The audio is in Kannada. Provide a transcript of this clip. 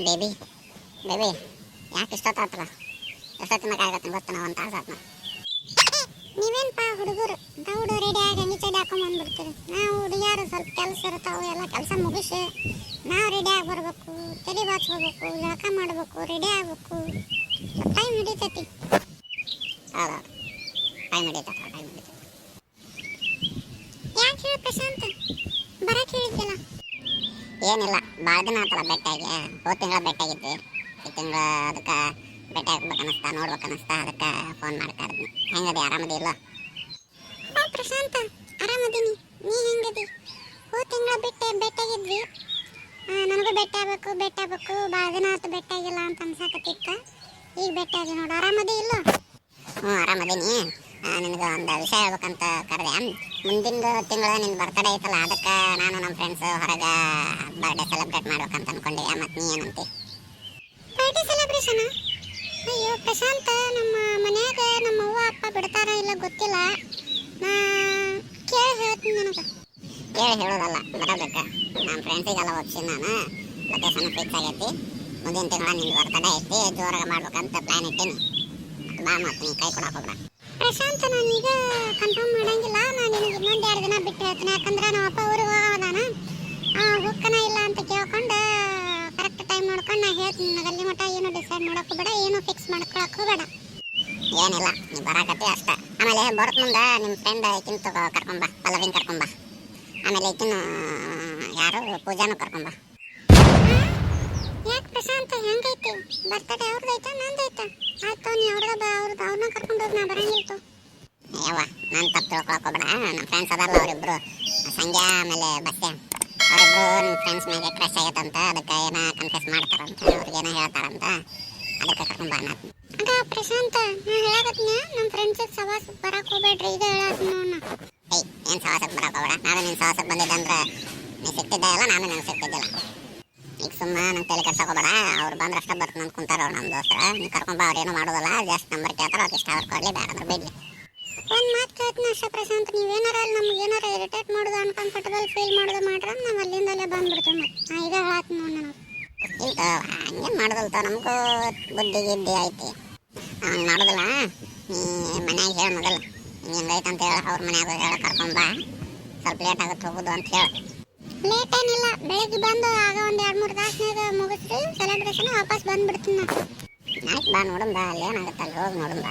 ಬೇಬಿ ಬೇಬಿ ಯಾಕೆ ಇಷ್ಟೊತ್ತಾತಲ್ಲ? ಎಷ್ಟೊತ್ತಿನ ಕಾಯಕತ್ತೀನಿ ಗೊತ್ತ? ನಾವು ಒಂದು ತಾಸು ಆತ್ನ. ನೀವೇನಪ್ಪ ಹುಡುಗರು ದೌಡು ರೆಡಿ ಆಗಿ ಅಂಗಿ ಚಡಿ ಹಾಕೊಂಡ್ ಬಂದ್ಬಿಡ್ತೀರಿ. ನಾವು ಹುಡುಗಿಯಾರು ಸ್ವಲ್ಪ ಕೆಲಸ ಇರ್ತಾವೆ, ಎಲ್ಲ ಕೆಲಸ ಮುಗಿಸಿ ನಾವು ರೆಡಿ ಆಗಿ ಬರ್ಬೇಕು, ತಲೆ ಬಾಚ್ಕೋಬೇಕು, ಜಳಕ ಮಾಡಬೇಕು, ರೆಡಿ ಆಗಬೇಕು. ಟೈಮ್ ಹಿಡಿತೈತಿ. ಹೌದೌದು, ಟೈಮ್ ಹಿಡಿತೈತಿ. ಯಾಕೆ ಹೇಳಿ ಪ್ರಶಾಂತ್, ಬರಕ್ಕೆ ಹೇಳಿದ್ದಿಲ್ಲ? ಏನಿಲ್ಲ, ಭಾಳ ದಿನ ಆತಲ್ಲ ಬೆಟ್ಟಾಗಿ. ಹೋದ ತಿಂಗಳ ಬೆಟ್ಟಾಗಿದ್ವಿ, ಈ ತಿಂಗಳ ಅದಕ್ಕೆ ಬೆಟ್ಟ ಹಾಕ್ಬೇಕು ಅನ್ನಿಸ್ತಾ, ನೋಡ್ಬೇಕು ಅನ್ನಿಸ್ತಾ, ಅದಕ್ಕೆ ಫೋನ್ ಮಾಡ್ತಾಯಿದ್ನಿ. ಹೆಂಗದಿ, ಆರಾಮದಿ ಇಲ್ಲ? ಪ್ರಶಾಂತ, ಆರಾಮದೀನಿ. ನೀ ಹೆಂಗದಿ? ಹೋದ ತಿಂಗಳ ಬೆಟ್ಟಾಗಿದ್ವಿ. ನನಗೂ ಬೆಟ್ಟಾಗಬೇಕು, ಭಾಳ ದಿನ ಆಯ್ತು ಬೆಟ್ಟಾಗಿಲ್ಲ ಅಂತ ಅನ್ಸಾಕತ್ತಿತ್ತು. ಈಗ ಬೆಟ್ಟಾಗಿ ನೋಡು. ಆರಾಮದಿ ಇಲ್ಲ? ಹ್ಞೂ, ಆರಾಮದೀನಿ. ನಿನಗೆ ಒಂದು ವಿಷಯ ಹೇಳ್ಬೇಕಂತ ಕರೆದೆ. ಮುಂದಿನ ತಿಂಗಳ ನಿನ್ನ ಬರ್ತಡೇ ಐತಲ್ಲ, ಅದಕ್ಕೆ ನಾನು ನಮ್ಮ ಫ್ರೆಂಡ್ಸ್ ಹೊರಗೆ ಬರ್ಡೇ ಸೆಲೆಬ್ರೇಟ್ ಮಾಡ್ಬೇಕಂತ ಅನ್ಕೊಂಡೆ. ಮತ್ತು ನೀ ಏನಂತೆ? Birthday celebration? ಅಯ್ಯೋ ಪ್ರಶಾಂತ, ನಮ್ಮ ಮನ್ಯಾಗ ನಮ್ಮ ಅವ್ವ ಅಪ್ಪ ಬಿಡ್ತಾರ ಇಲ್ಲ ಗೊತ್ತಿಲ್ಲ. ನಾ ಕೇಳಿ ಹೇಳ್ತೀನಿ ನನಗೆ. ಕೇಳಿ ಹೇಳೋದಲ್ಲ, ಬರಬೇಕು. ನಮ್ಮ ಫ್ರೆಂಡ್ಸಿಗೆಲ್ಲ ಒಪ್ಸಿ ನಾನು ಲೊಕೇಶನ್ ಫಿಕ್ಸ್ ಆಗೈತಿ. ಮುಂದಿನ ತಿಂಗಳ ನಿನ್ನ ಬರ್ತಡೇ ಐತಿ, ಜೋರಾಗಿ ಮಾಡ್ಬೇಕಂತ ಪ್ಲ್ಯಾನ್ ಇಟ್ಟೀನಿ. ಬಾ, ಮತ್ತು ನೀ ಕೈ ಕೊಡಕ್ಕೆ ಹೋಗ್ಬೇಡ. ಪ್ರಶಾಂತ, ನಾನು ಈಗ ಕನ್ಫರ್ಮ್ ಮಾಡಂಗಿಲ್ಲ. ನಾನು ನಿನಗೆ ಇನ್ನೊಂದು 2 ದಿನ ಬಿಟ್ಟು ಹೇಳ್ತೀನಿ. ಯಾಕಂದ್ರೆ ನಮ್ಮ ಅಪ್ಪ ಊರಿಗೆ ಹೋಗೋದಾನ. ಹೋಗ್ಕನ ಇಲ್ಲ ಅಂತ ಕೇಳ್ಕೊಂಡು ಕರೆಕ್ಟ್ ಟೈಮ್ ನೋಡ್ಕೊಂಡು ನಾ ಹೇಳ್ತೀನಿ. ನನಗೆ ಅಲ್ಲಿ ಮಟ್ಟ ಏನು ಡಿಸೈಡ್ ಮಾಡೋಕೆ ಹೋಗಬೇಡ, ಏನು ಫಿಕ್ಸ್ ಮಾಡ್ಕೊಳಕ್ಕೆ ಹೋಗಬೇಡ. ಏನಿಲ್ಲ, ನೀ ಬರಾಕತ್ತಿ ಅಷ್ಟೇ. ಆಮೇಲೆ ಬರೋಕ್ಕೆ ಮುಂದೆ ನಿಮ್ಮ ಫ್ರೆಂಡ್ ಈಕಿನ ಕರ್ಕೊಂಬ, ಪಲ್ಲವಿನ ಕರ್ಕೊಂಬ. ಆಮೇಲೆ ಈಕಿನ ಯಾರು ಪೂಜಾನು ಕರ್ಕೊಂಬ. ಯಾಕೆ ಪ್ರಶಾಂತ, ಹೆಂಗೈತಿ ಬರ್ತಡೇ? ಅವ್ರದ್ದೈತ ನಂದೈತ? ಆಯ್ತು, ನೀ ಅವ್ರನ್ನ ಕರ್ಕೊಂಡು ಹೋಗಿ, ನಾ ಬರಂಗಿಲ್ತು. ಯವ್ವ, ನಾನು ತಪ್ಪು ತಿಳ್ಕೊಳಕ್ಕೆ ಹೋಗ್ಬೇಡ. ನಮ್ಮ ಫ್ರೆಂಡ್ಸ್ ಅದಲ್ಲ ಅವರಿಬ್ರು, ಸಂಧ್ಯಾ ಆಮೇಲೆ ಬಸ್ಸೆ, ಅವರಿಬ್ರು ನಿಮ್ಮ ಫ್ರೆಂಡ್ಸ್ ಮೇಲೆ ಕ್ರಶ್ ಆಗೈತಂತ. ಅದಕ್ಕೆ ಏನೋ ಕನ್ಫ್ಯೂಸ್ ಮಾಡ್ತಾರಂತ, ಅವ್ರಿಗೇನೋ ಹೇಳ್ತಾರಂತ. ಅದಕ್ಕೆ ಕರ್ಕೊಂಬ. ಆಗ ಪ್ರಶಾಂತ, ನಾ ಹೇಳಕತ್ತೀನಿ, ನಮ್ಮ ಫ್ರೆಂಡ್ಸಿಗೆ ಸವಾಸಕ್ಕೆ ಬರಕ್ಕೆ ಹೋಗ್ಬೇಡ್ರಿ. ಇದು ಹೇಳತ್ನ. ಏಯ್, ಏನು ಸವಾಸಕ್ಕೆ ಬರಕ್ಕೆ ಹೋಗ್ಬೇಡ. ನಾನು ನಿನ್ನ ಸವಾಸಕ್ಕೆ ಬಂದಿದ್ದಂದ್ರೆ ನೀ ಸಿಗ್ತಿದ್ದೆ ಇಲ್ಲ, ನಾನು ನಿನಗೆ ಸಿಗ್ತಿದ್ದಿಲ್ಲ. ಈಗ ಸುಮ್ಮನೆ ನಂಗೆ ತಲೆ ಕೆಡ್ಸೋಕೋಬೇಡ. ಅವ್ರು ಬಂದ್ರೆ ಅಷ್ಟೇ ಬರ್ತೀನಿ ಅಂತ ಕುಂತಾರ ನಮ್ಮ ದೋಸ್ತರ. ನೀನು ಕರ್ಕೊಂಬ, ಅವ್ರೇನು ಮಾಡೋದಲ್ಲ. ಜಸ್ಟ್ ನಂಬರ್ ಕೇಳ್ತಾರೆ, ಅವ್ರಿಗೆ ಇಷ್ಟ ಅವ್ರು ಕೊಡಲಿ, ಬೇಡ ಅಂದ್ರೆ ಬಿಡಲಿ. ಒಂದು ಮಾತು ಕೇಳ್ತೀನಿ ಅಷ್ಟೇ ಪ್ರಶಾಂತ್, ನೀವೇನಾರ ಅಲ್ಲಿ ನಮ್ಗೆ ಏನಾರ ಇರಿಟೇಟ್ ಮಾಡೋದು, ಅನ್ಕಂಫರ್ಟಬಲ್ ಫೀಲ್ ಮಾಡೋದು ಮಾಡ್ರೆ ನಾವು ಅಲ್ಲಿಂದಲೇ ಬಂದ್ಬಿಡ್ತೀವಿ. ಮತ್ತು ನಾ ಈಗ ಹೇಳತ್ತೀನಿ ನೋಡಿ ನನಗೆ. ಇಲ್ಲ, ಹಂಗೇನು ಮಾಡೋದಲ್ತ, ನಮಗೂ ಬುದ್ಧಿ ಗಿದ್ದಿ ಐತಿ. ಹಂಗೆ ಮಾಡೋದಿಲ್ಲ. ನೀ ಮನ್ಯಾಗ ಹೇಳಿ ಮೊದಲು ಹಿಂಗೈತೆ ಅಂತ ಹೇಳಿ. ಅವ್ರ ಮನ್ಯಾಗ ಹೇಳಿ ಕರ್ಕೊಂಬ. ಸ್ವಲ್ಪ ಲೇಟ್ ಆಗುತ್ತೆ ಹೋಗೋದು ಅಂತ ಹೇಳಿ. ಲೇಟ್ ಏನಿಲ್ಲ, ಬೆಳಿಗ್ಗೆ ಬಂದು ಆಗ ಒಂದು 2-3 ತಾಸಿನಾಗ ಮುಗಿಸ್ರಿ ಸೆಲೆಬ್ರೇಷನ್, ವಾಪಸ್ ಬಂದ್ಬಿಡ್ತೀನಿ ನಾನು. ಆಯ್ತು, ಬಾ ನೋಡಂಬ. ಅಲ್ಲಿ ಏನಾಗುತ್ತೆ ಅಲ್ಲಿ ಹೋಗಿ ನೋಡಂಬ.